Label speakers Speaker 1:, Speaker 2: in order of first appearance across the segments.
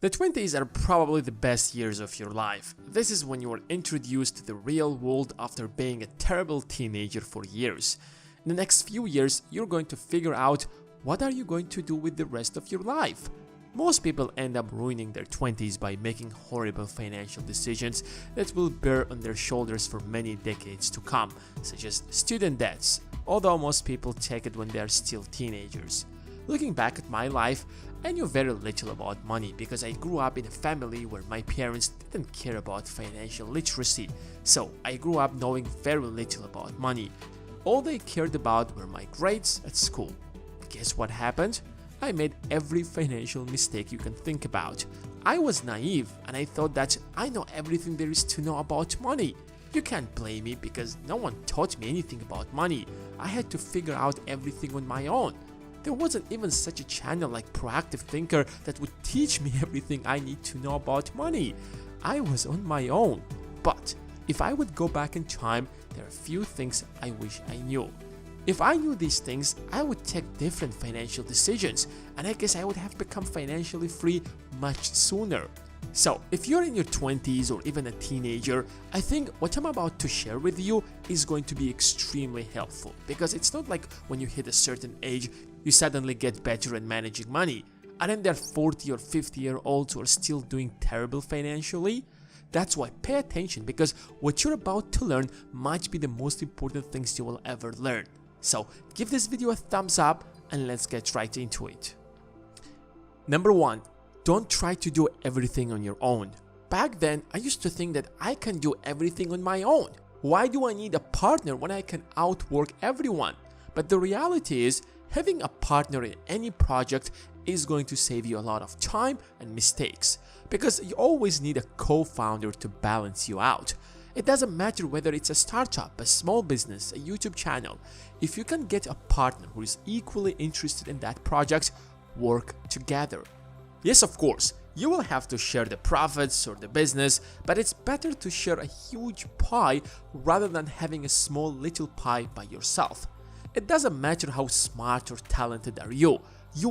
Speaker 1: The 20s are probably the best years of your life. This is when you are introduced to the real world after being a terrible teenager for years. In the next few years, you're going to figure out what are you going to do with the rest of your life. Most people end up ruining their 20s by making horrible financial decisions that will bear on their shoulders for many decades to come, such as student debts, although most people take it when they are still teenagers. Looking back at my life, I knew very little about money because I grew up in a family where my parents didn't care about financial literacy, so I grew up knowing very little about money. All they cared about were my grades at school. Guess what happened? I made every financial mistake you can think about. I was naive and I thought that I know everything there is to know about money. You can't blame me because no one taught me anything about money. I had to figure out everything on my own. There wasn't even such a channel like Proactive Thinker that would teach me everything I need to know about money. I was on my own. But if I would go back in time, there are a few things I wish I knew. If I knew these things, I would take different financial decisions, and I guess I would have become financially free much sooner. So, if you're in your 20s or even a teenager, I think what I'm about to share with you is going to be extremely helpful, because it's not like when you hit a certain age, you suddenly get better at managing money. Aren't there 40 or 50-year-olds who are still doing terrible financially? That's why pay attention, because what you're about to learn might be the most important things you will ever learn. So give this video a thumbs up and let's get right into it. Number 1. Don't try to do everything on your own. Back then, I used to think that I can do everything on my own. Why do I need a partner when I can outwork everyone? But the reality is, having a partner in any project is going to save you a lot of time and mistakes, because you always need a co-founder to balance you out. It doesn't matter whether it's a startup, a small business, a YouTube channel. If you can get a partner who is equally interested in that project, work together. Yes, of course, you will have to share the profits or the business, but it's better to share a huge pie rather than having a small little pie by yourself. It doesn't matter how smart or talented are you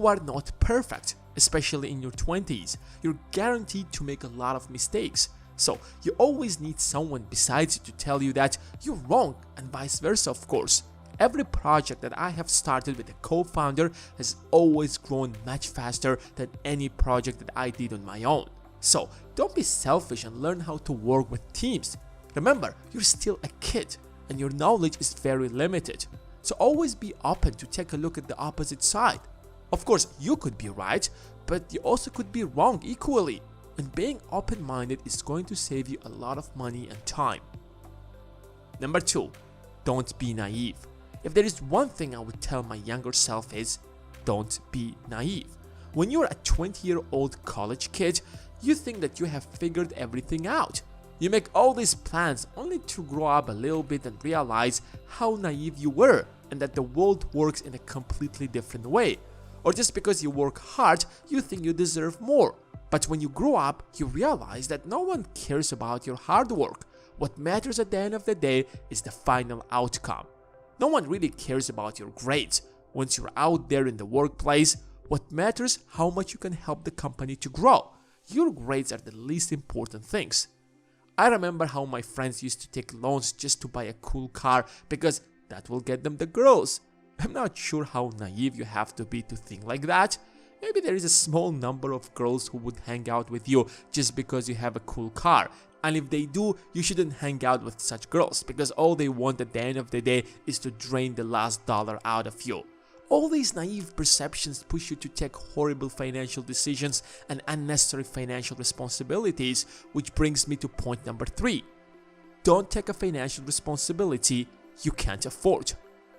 Speaker 1: are not perfect, especially in your 20s. You're guaranteed to make a lot of mistakes. So you always need someone besides you to tell you that you're wrong, and vice versa, of course. Every project that I have started with a co-founder has always grown much faster than any project that I did on my own. So don't be selfish and learn how to work with teams. Remember, you're still a kid and your knowledge is very limited. So always be open to take a look at the opposite side. Of course, you could be right, but you also could be wrong equally. And being open-minded is going to save you a lot of money and time. Number 2. Don't be naive. If there is one thing I would tell my younger self is, don't be naive. When you're a 20-year-old college kid, you think that you have figured everything out. You make all these plans only to grow up a little bit and realize how naive you were and that the world works in a completely different way. Or just because you work hard, you think you deserve more. But when you grow up, you realize that no one cares about your hard work. What matters at the end of the day is the final outcome. No one really cares about your grades. Once you're out there in the workplace, what matters is how much you can help the company to grow. Your grades are the least important things. I remember how my friends used to take loans just to buy a cool car because that will get them the girls. I'm not sure how naive you have to be to think like that. Maybe there is a small number of girls who would hang out with you just because you have a cool car. And if they do, you shouldn't hang out with such girls because all they want at the end of the day is to drain the last dollar out of you. All these naive perceptions push you to take horrible financial decisions and unnecessary financial responsibilities, which brings me to point number 3. Don't take a financial responsibility you can't afford.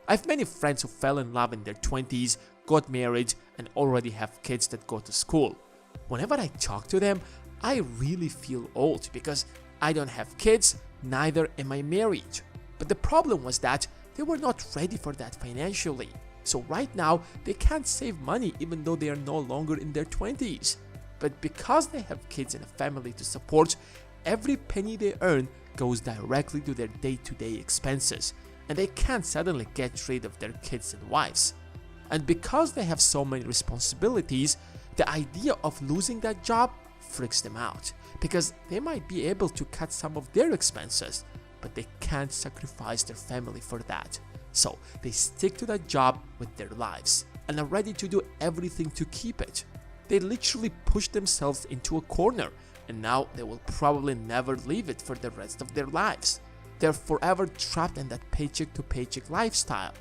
Speaker 1: I have many friends who fell in love in their 20s, got married, and already have kids that go to school. Whenever I talk to them, I really feel old because I don't have kids, neither am I married. But the problem was that they were not ready for that financially. So right now, they can't save money even though they are no longer in their 20s. But because they have kids and a family to support, every penny they earn goes directly to their day-to-day expenses, and they can't suddenly get rid of their kids and wives. And because they have so many responsibilities, the idea of losing that job freaks them out because they might be able to cut some of their expenses, but they can't sacrifice their family for that. So they stick to that job with their lives and are ready to do everything to keep it. They literally push themselves into a corner, and now they will probably never leave it for the rest of their lives. They're forever trapped in that paycheck to paycheck lifestyle.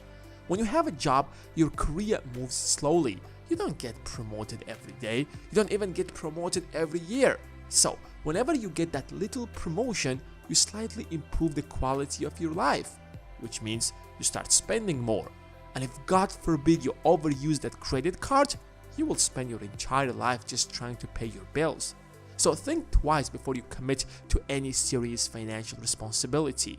Speaker 1: When you have a job, your career moves slowly. You don't get promoted every day. You don't even get promoted every year. So whenever you get that little promotion, you slightly improve the quality of your life, which means you start spending more. And if God forbid you overuse that credit card, you will spend your entire life just trying to pay your bills. So think twice before you commit to any serious financial responsibility.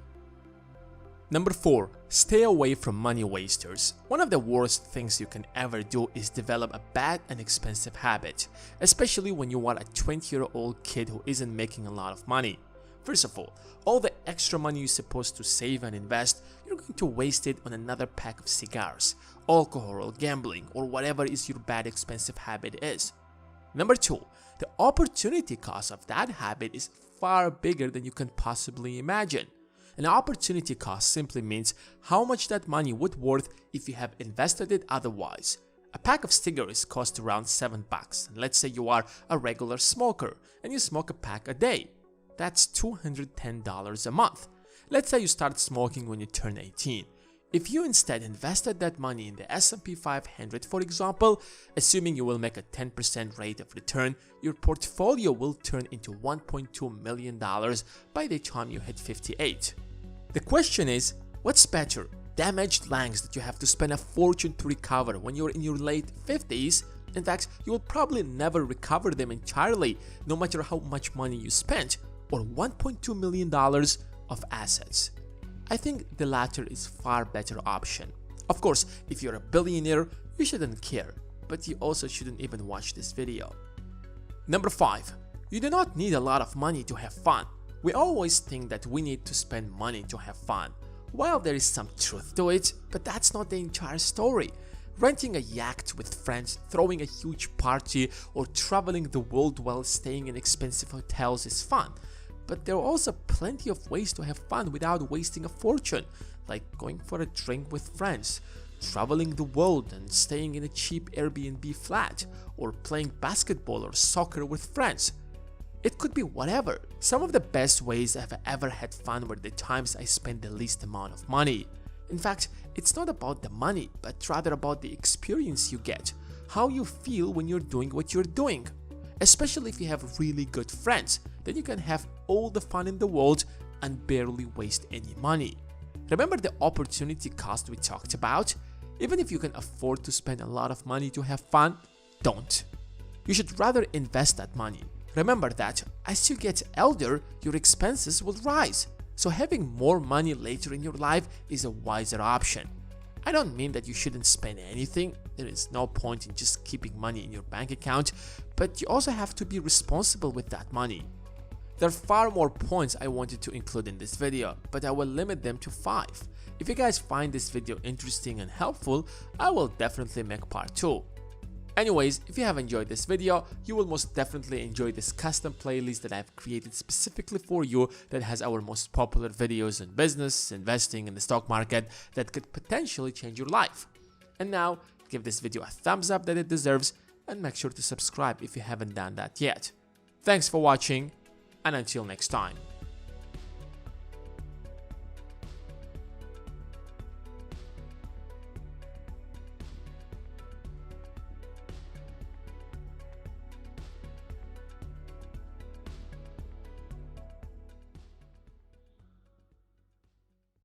Speaker 1: Number 4. Stay away from money wasters. One of the worst things you can ever do is develop a bad and expensive habit, especially when you are a 20-year-old kid who isn't making a lot of money. First of all the extra money you're supposed to save and invest, you're going to waste it on another pack of cigars, alcohol, or gambling, or whatever is your bad expensive habit is. Number 2. The opportunity cost of that habit is far bigger than you can possibly imagine. An opportunity cost simply means how much that money would worth if you have invested it otherwise. A pack of cigarettes costs around $7, and let's say you are a regular smoker and you smoke a pack a day. That's $210 a month. Let's say you start smoking when you turn 18. If you instead invested that money in the S&P 500, for example, assuming you will make a 10% rate of return, your portfolio will turn into $1.2 million by the time you hit 58. The question is, what's better? Damaged lungs that you have to spend a fortune to recover when you're in your late 50s? In fact, you will probably never recover them entirely, no matter how much money you spent, or $1.2 million of assets. I think the latter is far better option. Of course, if you're a billionaire, you shouldn't care, but you also shouldn't even watch this video. Number 5. You do not need a lot of money to have fun. We always think that we need to spend money to have fun. While there is some truth to it, but that's not the entire story. Renting a yacht with friends, throwing a huge party, or traveling the world while staying in expensive hotels is fun. But there are also plenty of ways to have fun without wasting a fortune, like going for a drink with friends, traveling the world and staying in a cheap Airbnb flat, or playing basketball or soccer with friends. It could be whatever. Some of the best ways I've ever had fun were the times I spent the least amount of money. In fact, it's not about the money, but rather about the experience you get, how you feel when you're doing what you're doing. Especially if you have really good friends, then you can have all the fun in the world and barely waste any money. Remember the opportunity cost we talked about? Even if you can afford to spend a lot of money to have fun, don't. You should rather invest that money. Remember that as you get older, your expenses will rise, so having more money later in your life is a wiser option. I don't mean that you shouldn't spend anything, there is no point in just keeping money in your bank account, but you also have to be responsible with that money. There are far more points I wanted to include in this video, but I will limit them to 5. If you guys find this video interesting and helpful, I will definitely make part 2. Anyways, if you have enjoyed this video, you will most definitely enjoy this custom playlist that I've created specifically for you that has our most popular videos on business, investing, and the stock market that could potentially change your life. And now, give this video a thumbs up that it deserves and make sure to subscribe if you haven't done that yet. Thanks for watching, and until next time.